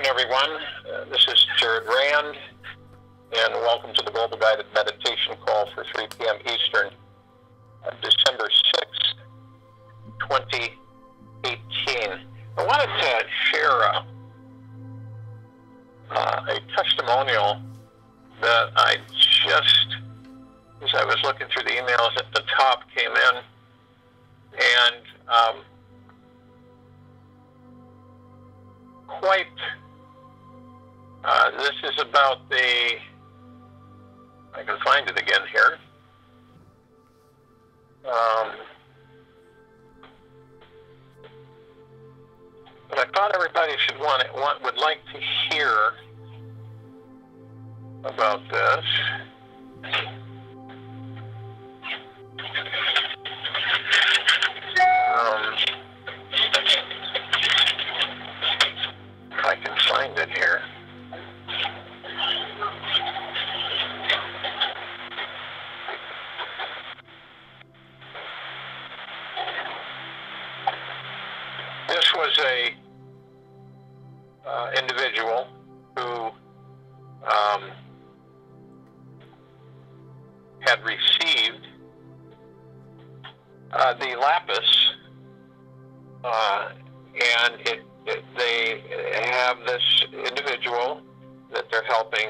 afternoon, everyone. This is Jared Rand, and welcome to the Global Guided Meditation Call for 3 p.m. Eastern, December 6th, 2018. I wanted to share a testimonial that I just, as I was looking through the emails at the top, came in, and this is about I can find it again here. But I thought everybody would like to hear about this. If I can find it here. This was a individual who had received the lapis, and they have this individual that they're helping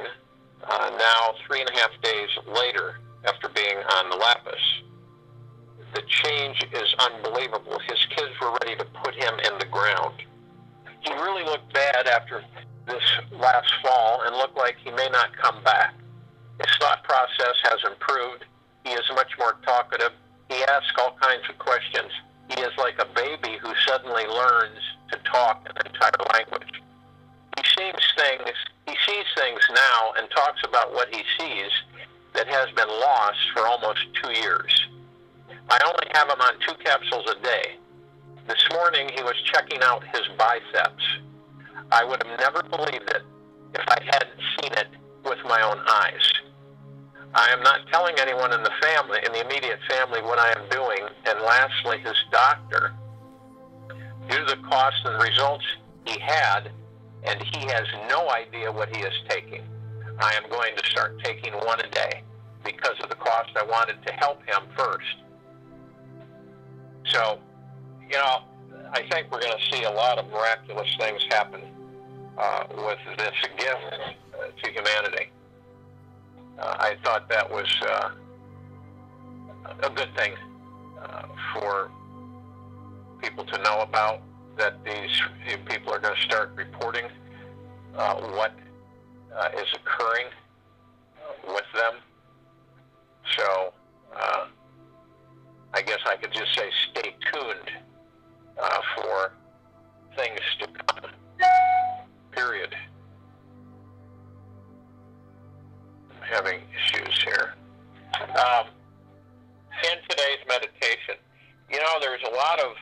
now 3.5 days later after being on the lapis. The change is unbelievable. His kids were ready to put him in the ground. He really looked bad after this last fall and looked like he may not come back. His thought process has improved. He is much more talkative. He asks all kinds of questions. He is like a baby who suddenly learns to talk an entire language. He sees things now and talks about what he sees that has been lost for almost 2 years. I only have him on 2 capsules a day. This morning he was checking out his biceps. I would have never believed it if I hadn't seen it with my own eyes. I am not telling anyone in the family, in the immediate family, what I am doing. And lastly, his doctor, due to the cost and results he had, and he has no idea what he is taking. I am going to start taking 1 a day because of the cost. I wanted to help him first. So, I think we're going to see a lot of miraculous things happen with this gift to humanity. I thought that was a good thing for people to know about, that these people are going to start reporting what is occurring with them. So I guess I could just say stay tuned for things to come, period. I'm having issues here. In today's meditation, there's a lot of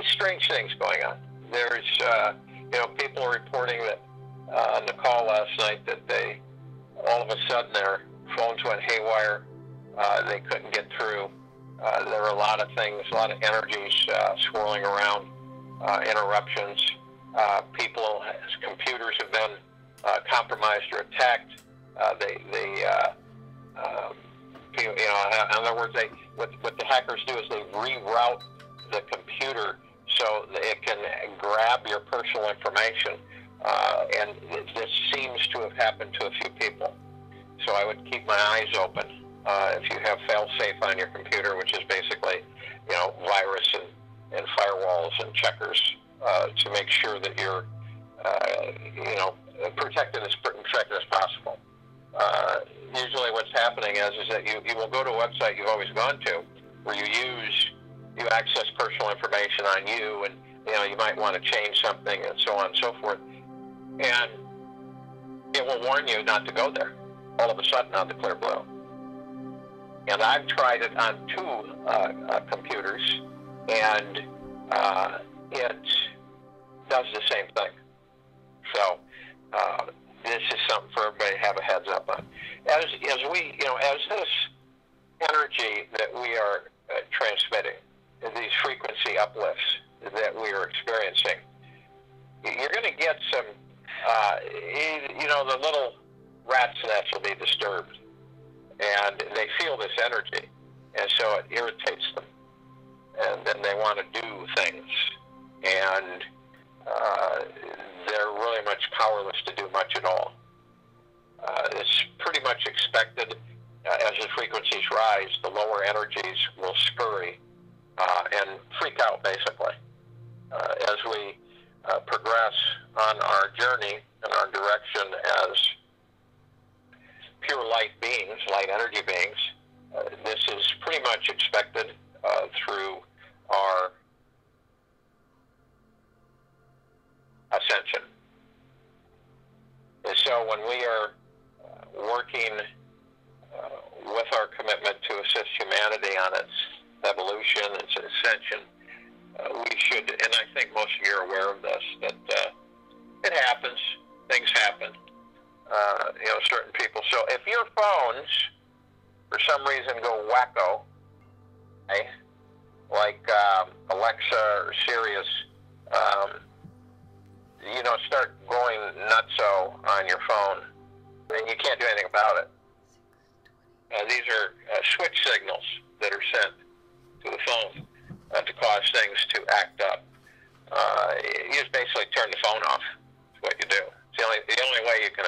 strange things going on. There's, people reporting that on the call last night that they, all of a sudden, their phones went haywire. They couldn't get through. There were a lot of things, a lot of energies swirling around, interruptions. People's computers have been compromised or attacked. In other words, what the hackers do is they reroute the computer so that it can grab your personal information. And this seems to have happened to a few people. So I would keep my eyes open if you have fail-safe on your computer, which is basically, virus and firewalls and checkers to make sure that you're, protected as possible. Usually what's happening is that you will go to a website you've always gone to where you access personal information on you, and, you might want to change something and so on and so forth. And it will warn you not to go there all of a sudden on the clear blue. And I've tried it on 2 computers, and it does the same thing. So this is something for everybody to have a heads up on. As we, as this energy that we are transmitting, these frequency uplifts, that we are experiencing, you're going to get some, the little rat's nest will be disturbed, and they feel this energy, and so it irritates them, and then they want to do things, and they're really much powerless to do much at all. It's pretty much expected. As the frequencies rise, the lower energies will scurry and freak out, basically. As we progress on our journey and our direction as pure light beings, light energy beings, this is pretty much expected through our ascension. And so when we are working with our commitment to assist humanity on its evolution, its ascension, we should, and I think most of you are aware of this, that it happens, things happen, certain people. So if your phones, for some reason, go wacko, okay, like Alexa or Sirius, start going nutso on your phone, and you can't do anything about it. These are switch signals that are sent to the phone to cause things to act up. You just basically turn the phone off. That's what you do. It's the only way you can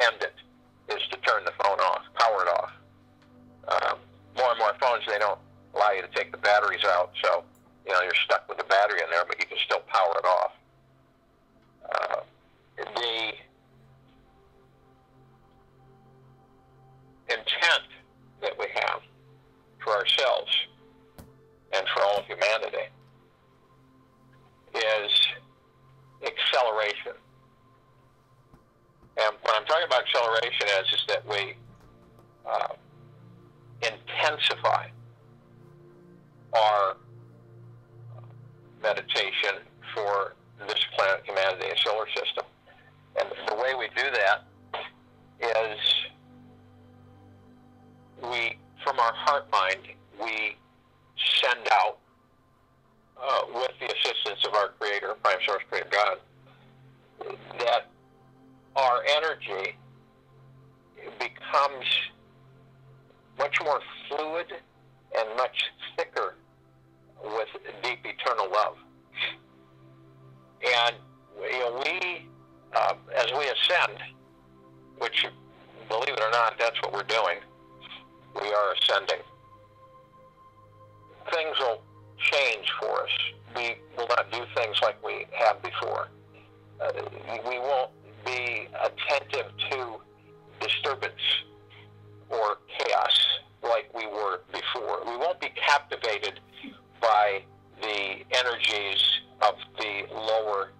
end it is to turn the phone off, power it off. More and more phones, they don't allow you to take the batteries out, so you're stuck with the battery in there, but you can still power it off. The intent that we have for ourselves and for all of humanity is acceleration. And when I'm talking about acceleration is that we intensify our meditation for this planet, humanity, and solar system. And the way we do that is from our heart mind, we send out, with the assistance of our Creator, Prime Source, Creator God, that our energy becomes much more fluid and much thicker with deep eternal love. And we, as we ascend, which, believe it or not, that's what we're doing, we are ascending, things will change for us. We will not do things like we have before. We won't be attentive to disturbance or chaos like we were before. We won't be captivated by the energies of the lower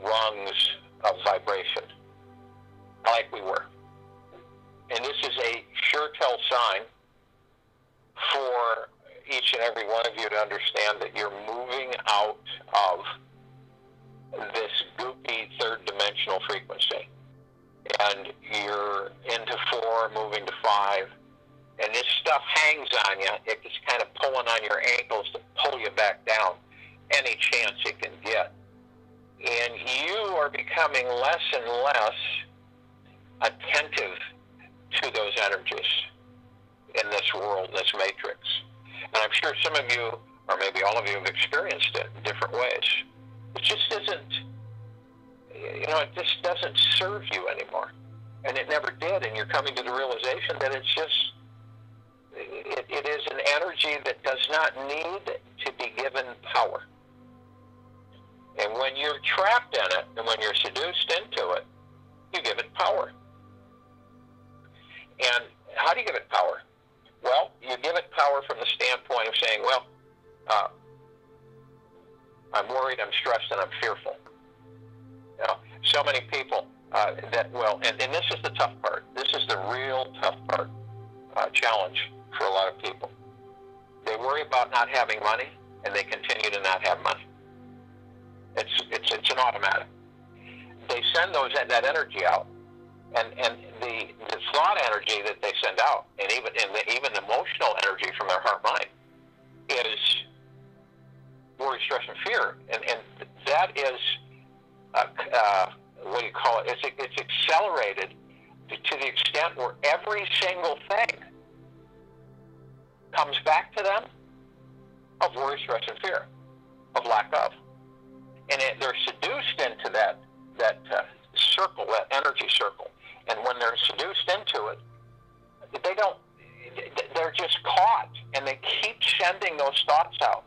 rungs of vibration like we were. And this is a sure tell sign for each and every one of you to understand that you're moving out of this goopy third dimensional frequency. And you're into 4, moving to 5. And this stuff hangs on you. It's kind of pulling on your ankles to pull you back down any chance it can get. And you are becoming less and less attentive to those energies in this world, this matrix. And I'm sure some of you, or maybe all of you, have experienced it in different ways. It just isn't, it just doesn't serve you anymore. And it never did. And you're coming to the realization that it's just, it is an energy that does not need to be given power. And when you're trapped in it, and when you're seduced into it, you give it power. And how do you give it power? Well, you give it power from the standpoint of saying, well, I'm worried, I'm stressed, and I'm fearful. So many people and this is the tough part. This is the real tough part, challenge for a lot of people. They worry about not having money, and they continue to not have money. It's an automatic. They send that energy out, and the thought energy that they send out, and even emotional energy from their heart mind, is worry, stress, and manipulated to the extent where every single thing comes back to them of worry, stress, and fear, of lack of. And they're seduced into that circle, that energy circle. And when they're seduced into it, they're just caught, and they keep sending those thoughts out.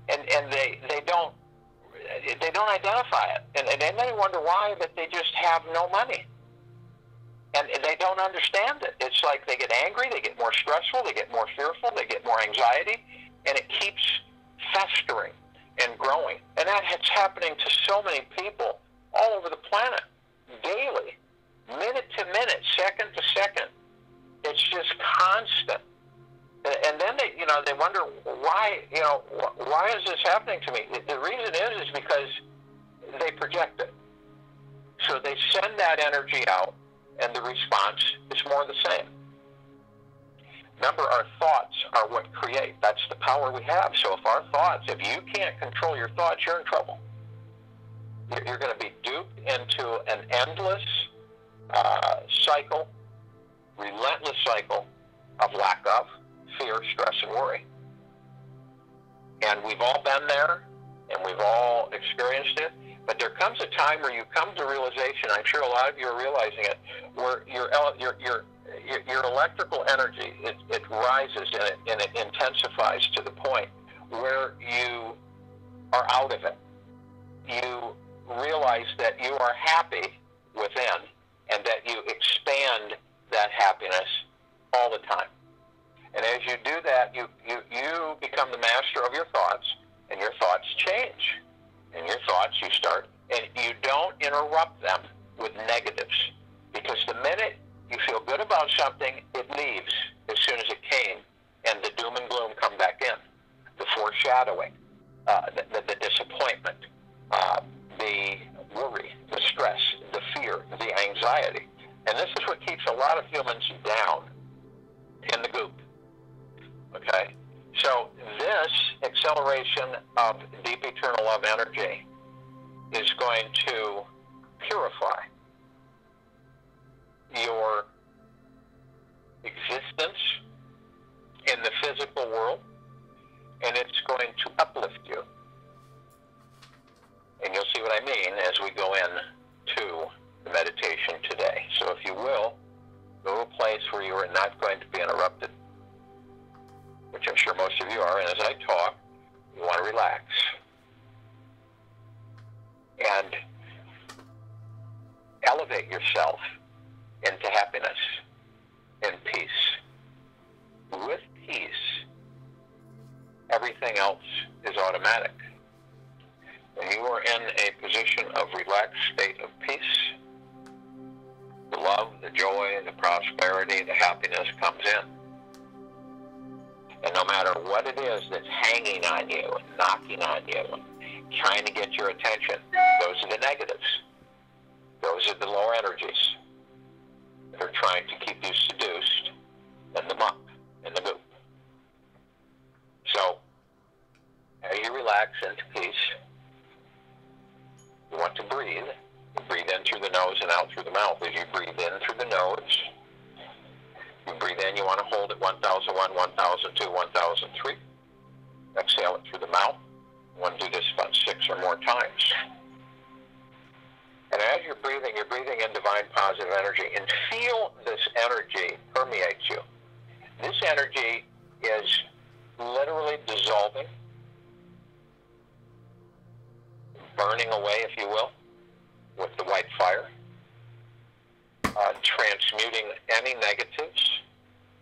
And they don't identify it. And then they wonder why that they just have no money. And they don't understand it. It's like they get angry, they get more stressful, they get more fearful, they get more anxiety, and it keeps festering and growing. And that's happening to so many people all over the planet, daily, minute to minute, second to second. It's just constant. And then they wonder why is this happening to me? The reason is because they project it. So they send that energy out, and the response is more of the same. Remember, our thoughts are what create. That's the power we have. So if you can't control your thoughts, you're in trouble. You're going to be duped into an endless cycle, relentless cycle of lack of, fear, stress, and worry. And we've all been there, and we've all experienced it. But there comes a time where you come to realization, I'm sure a lot of you are realizing it, where your electrical energy, it rises and it intensifies to the point where you are out of it. You realize that you are happy within, and that you expand that happiness all the time. And as you do that, you become the master of your thoughts, and your thoughts change. And your thoughts, and you don't interrupt them with negatives. Because the minute you feel good about something, it leaves as soon as it came, and the doom and gloom come back in. The foreshadowing, the disappointment, the worry, the stress, the fear, the anxiety. And this is what keeps a lot of humans down in the goop. Okay? So this acceleration of deep eternal love energy is going to purify your existence in the physical world, and it's going to uplift you. And you'll see what I mean as we go into the meditation today. So if you will, go to a place where you are not going to be interrupted, which I'm sure most of you are, and as I talk, you want to relax. And elevate yourself into happiness and peace. With peace, everything else is automatic. When you are in a position of relaxed state of peace, the love, the joy, the prosperity, the happiness comes in. And no matter what it is that's hanging on you and knocking on you and trying to get your attention, those are the negatives. Those are the lower energies that are trying to keep you seduced in the muck, in the goop. So, as you relax into peace, you want to breathe. You breathe in through the nose and out through the mouth. As you breathe in through the nose, you breathe in, you want to hold it 1001, 1002, 1003. Exhale it through the mouth. You want to do this about 6 or more times. And as you're breathing in divine positive energy, and feel this energy permeate you. This energy is literally dissolving, burning away, if you will, with the white fire, transmuting any negatives,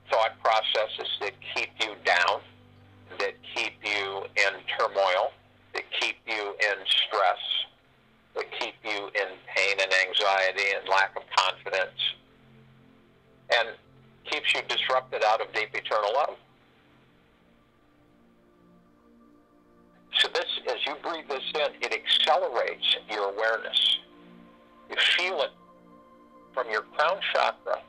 thought processes that keep you down, that keep you in turmoil, that keep you in stress, that keep you in pain and anxiety and lack of confidence, and keeps you disrupted out of deep eternal love. So this, as you breathe this in, it accelerates your awareness. You feel it from your crown chakra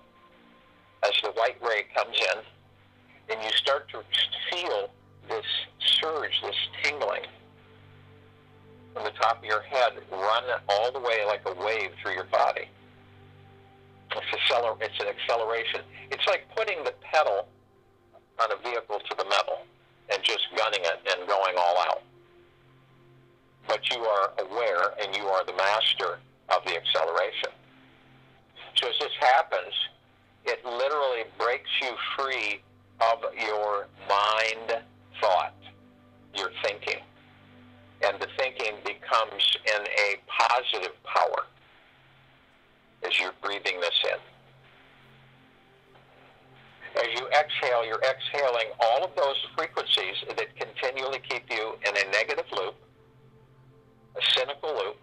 as the white ray comes in, and you start to feel this surge, this tingling from the top of your head run all the way like a wave through your body. It's an acceleration. It's like putting the pedal on a vehicle to the metal and just gunning it and going all out. But you are aware and you are the master of the acceleration. So as this happens, it literally breaks you free of your mind thought, your thinking. And the thinking becomes in a positive power as you're breathing this in. As you exhale, you're exhaling all of those frequencies that continually keep you in a negative loop, a cynical loop,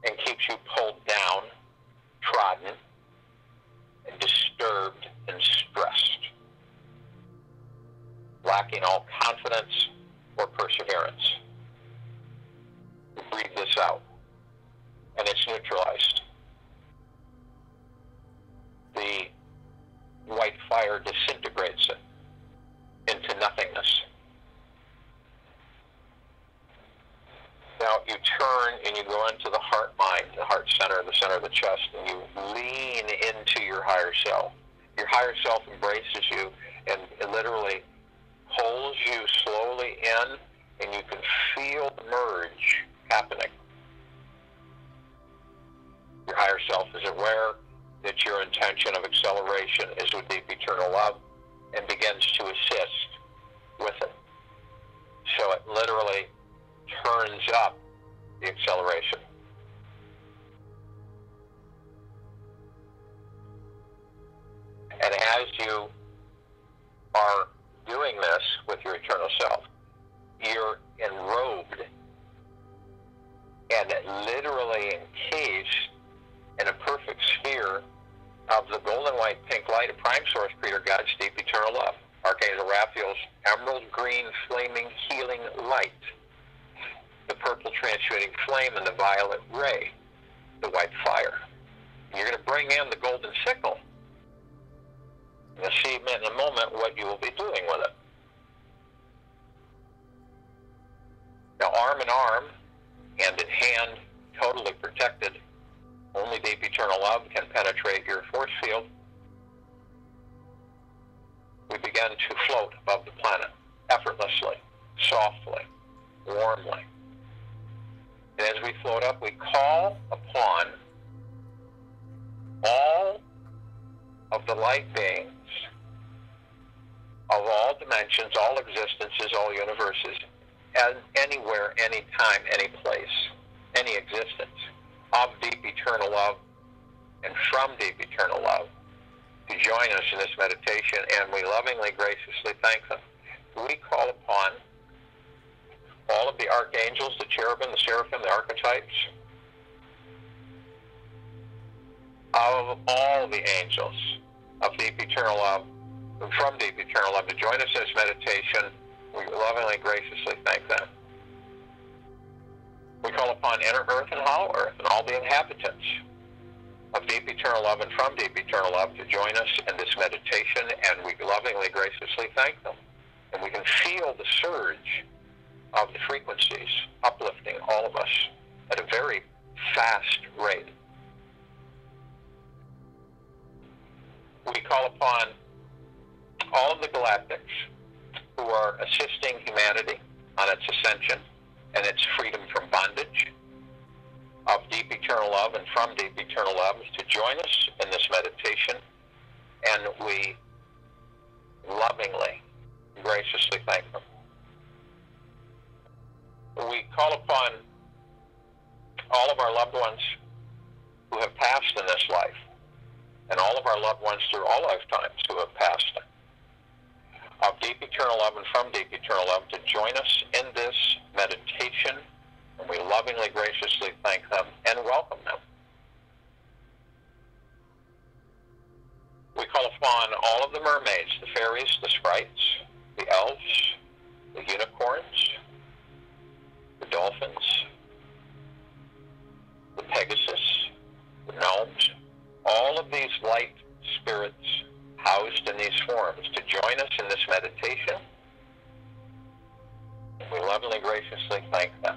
and keeps you pulled down, trodden, and disturbed and stressed, lacking all confidence or perseverance. You breathe this out, and it's neutralized. The white fire disintegrates it into nothingness. Now you turn and you go into the heart mind, the heart center, the center of the chest, and you lean into your higher self. Your higher self embraces you and literally pulls you slowly in, and you can feel the merge happening. Your higher self is aware that your intention of acceleration is with deep eternal love and begins to assist with it. So it literally turns up the acceleration. And as you are doing this with your eternal self, you're enrobed and literally encased in a perfect sphere of the golden white pink light of Prime Source Creator God's deep eternal love. Archangel Raphael's emerald green flaming healing light, the purple transmuting flame, and the violet ray, the white fire. And you're going to bring in the golden sickle. You'll see in a moment what you will be doing with it. Now, arm in arm, hand in hand, totally protected, only deep eternal love can penetrate your force field. We begin to float above the planet, effortlessly, softly, warmly. And as we float up, we call upon all of the light beings of all dimensions, all existences, all universes, and anywhere, anytime, any place, any existence, of deep eternal love and from deep eternal love, to join us in this meditation, and we lovingly, graciously thank them. We call upon all of the archangels, the cherubim, the seraphim, the archetypes, of all the angels of deep eternal love, and from deep eternal love, to join us in this meditation. We lovingly, graciously thank them. We call upon inner earth and hollow earth and all the inhabitants of deep eternal love and from deep eternal love to join us in this meditation, and we lovingly, graciously thank them. And we can feel the surge of the frequencies uplifting all of us at a very fast rate. We call upon all of the galactics who are assisting humanity on its ascension and its freedom from bondage, of deep eternal love and from deep eternal love, to join us in this meditation, and we lovingly, graciously thank them. We call upon all of our loved ones who have passed in this life, and all of our loved ones through all lifetimes who have passed, of deep eternal love and from deep eternal love, to join us in this meditation, and we lovingly, graciously thank them and welcome them. We call upon all of the mermaids, the fairies, the sprites, the elves, the unicorns, the dolphins, the Pegasus, the gnomes, all of these light spirits housed in these forms, to join us in this meditation. And we lovingly, graciously thank them.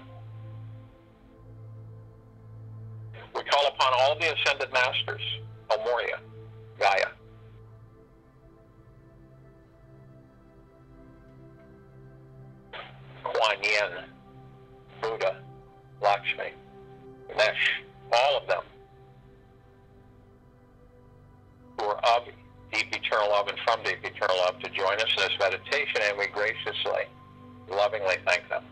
We call upon all the ascended masters, El Moria, Gaia, Kuan Yin, Buddha, Lakshmi, Ganesh, all of them who are of deep eternal love and from deep eternal love to join us in this meditation, and we graciously, lovingly thank them.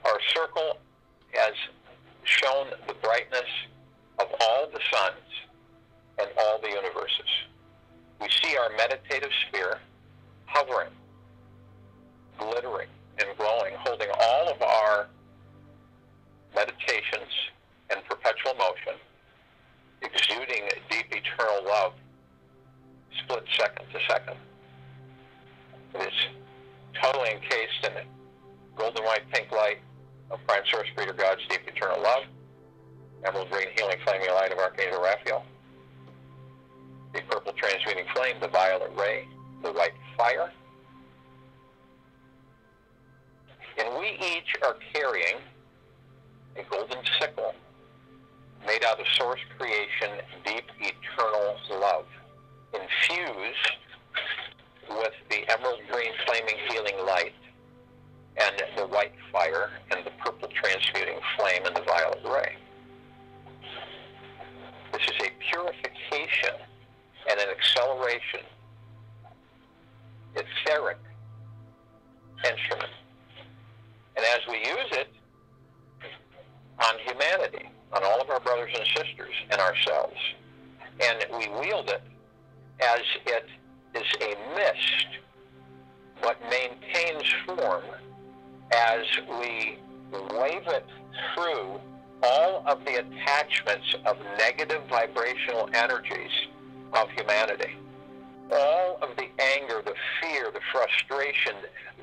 Our circle has shown the brightness of all the suns and all the universes. We see our meditative sphere hovering, glittering, and glowing, holding all of our meditations and perpetual motion, exuding deep eternal love, split second to second. It is totally encased in it. Golden white pink light of Prime Source Creator God's deep eternal love, emerald green healing flaming light of Archangel Raphael, the purple transmuting flame, the violet ray, the white fire. And we each are carrying a golden sickle made out of Source creation, deep eternal love, infused with the emerald green flaming healing light and the white fire and the purple transmuting flame and the violet ray. This is a purification and an acceleration, etheric instrument. And as we use it on humanity, on all of our brothers and sisters and ourselves, and we wield it as it is a mist, but maintains form as we wave it through all of the attachments of negative vibrational energies of humanity. All of the anger, the fear, the frustration,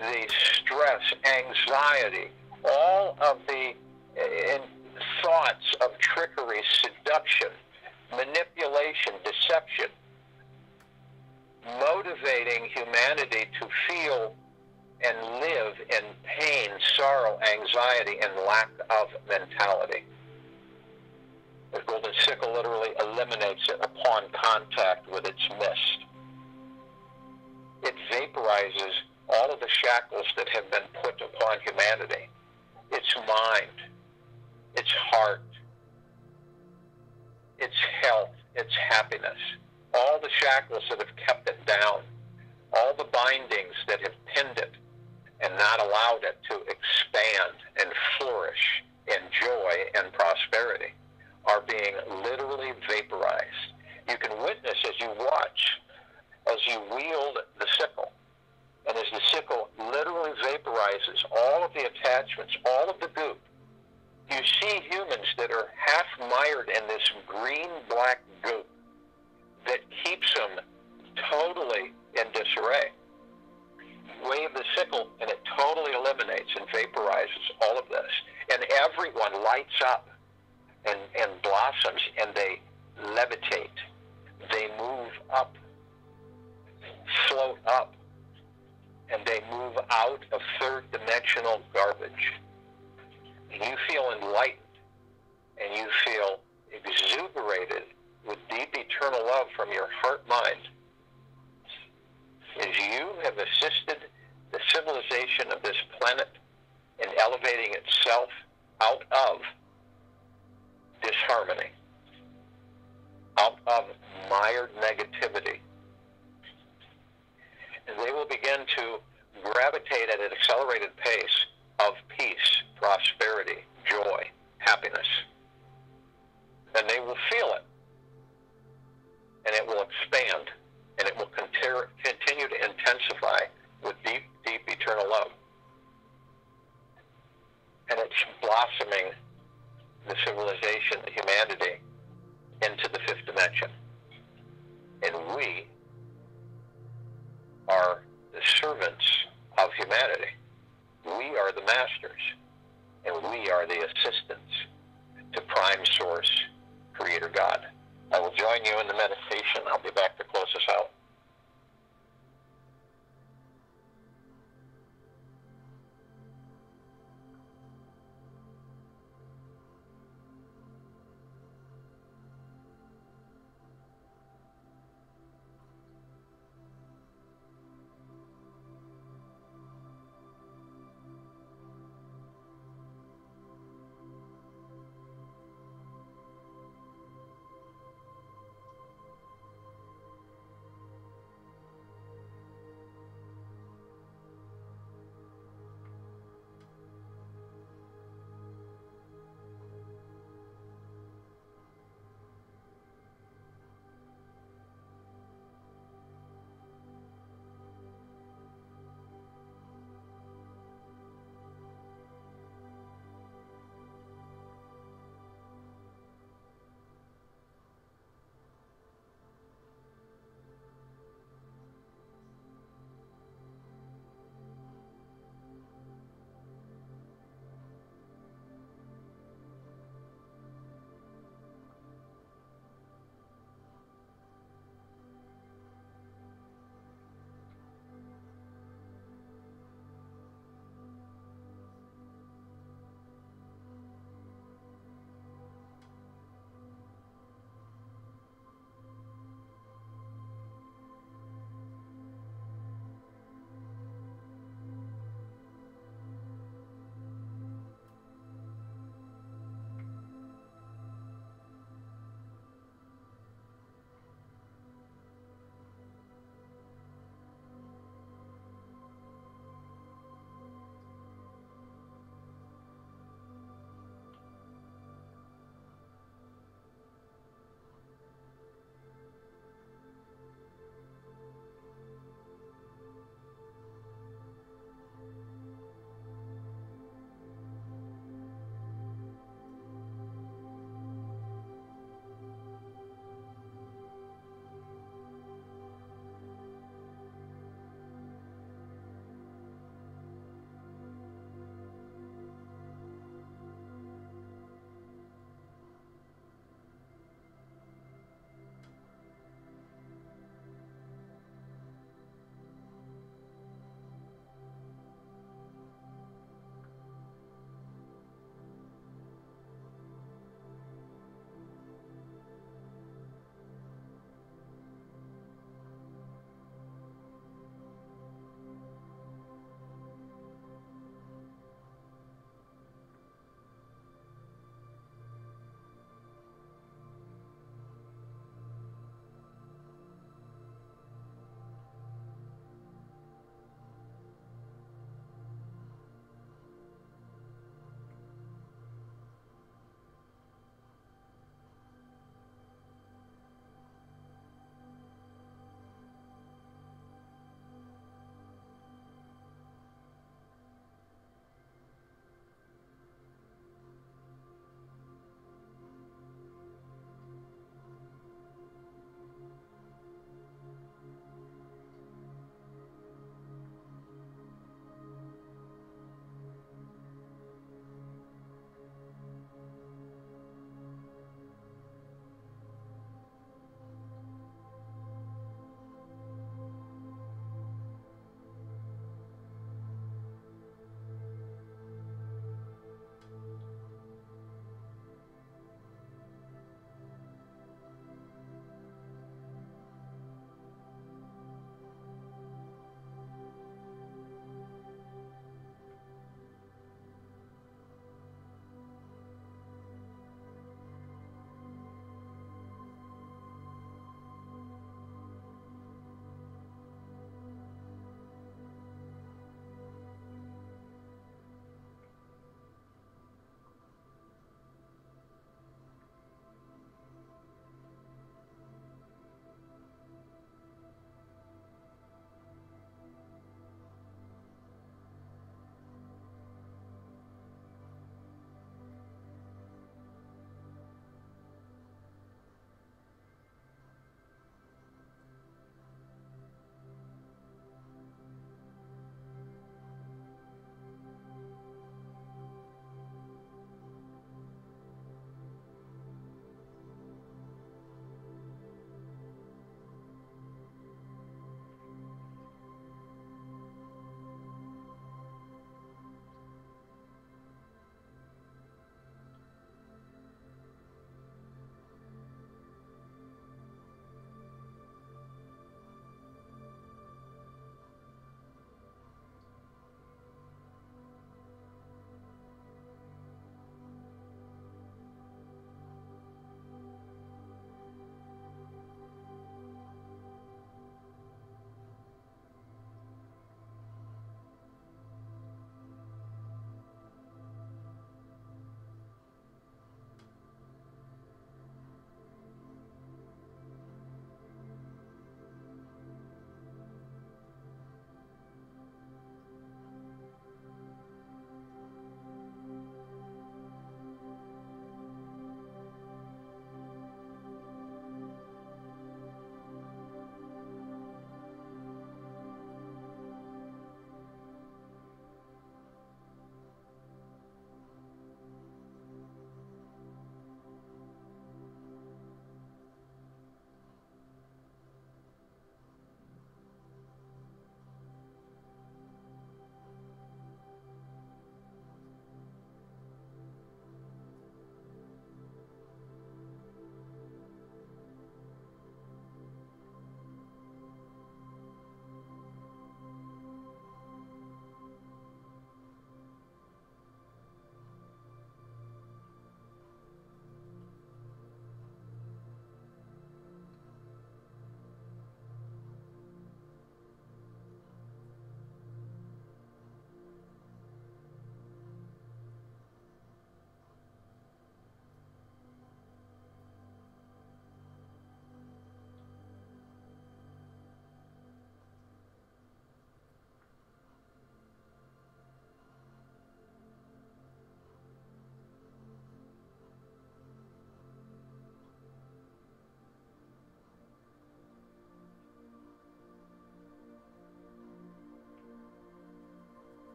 the stress, anxiety, all of the thoughts of trickery, seduction, manipulation, deception, motivating humanity to feel and live in pain, sorrow, anxiety, and lack of mentality. The golden sickle literally eliminates it upon contact with its mist. It vaporizes all of the shackles that have been put upon humanity. Its mind, its heart, its health, its happiness, all the shackles that have kept it down, all the bindings that have pinned it and not allowed it to expand and flourish in joy and prosperity are being literally vaporized. You can witness as you watch, as you wield the sickle, and as the sickle literally vaporizes all of the attachments, all of the goop. You see humans that are half mired in this green-black goop that keeps them totally in disarray. You wave the sickle and it totally eliminates and vaporizes all of this. And everyone lights up and blossoms, and they levitate. They move up, float up, and they move out of third-dimensional garbage. And you feel enlightened, and you feel exuberated with deep eternal love from your heart-mind, as you have assisted the civilization of this planet in elevating itself out of disharmony, out of mired negativity. And they will begin to gravitate at an accelerated pace of peace, prosperity, joy, happiness. And they will feel it. And it will expand. And it will continue to intensify with deep, deep eternal love. And it's blossoming the civilization, the humanity, into the fifth dimension. And we are the servants of humanity. We are the masters, and we are the assistants to Prime Source, Creator God. I will join you in the meditation. I'll be back to close us out.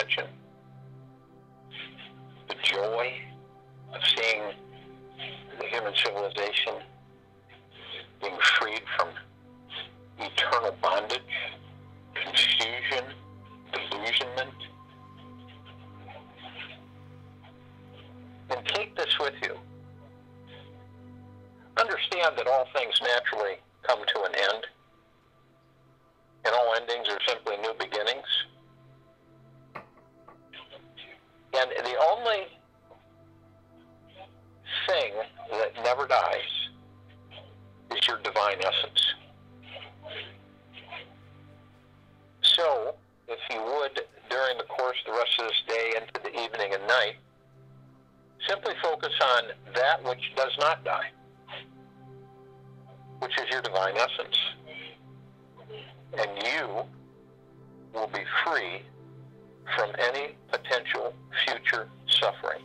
imagine the joy of seeing the human civilization being freed from eternal bondage, confusion, delusionment? And take this with you. Understand that all things naturally come to an end, and all endings are simply new beginnings. And the only thing that never dies is your divine essence. So, if you would, during the course of the rest of this day into the evening and night, simply focus on that which does not die, which is your divine essence. And you will be free from any potential future suffering.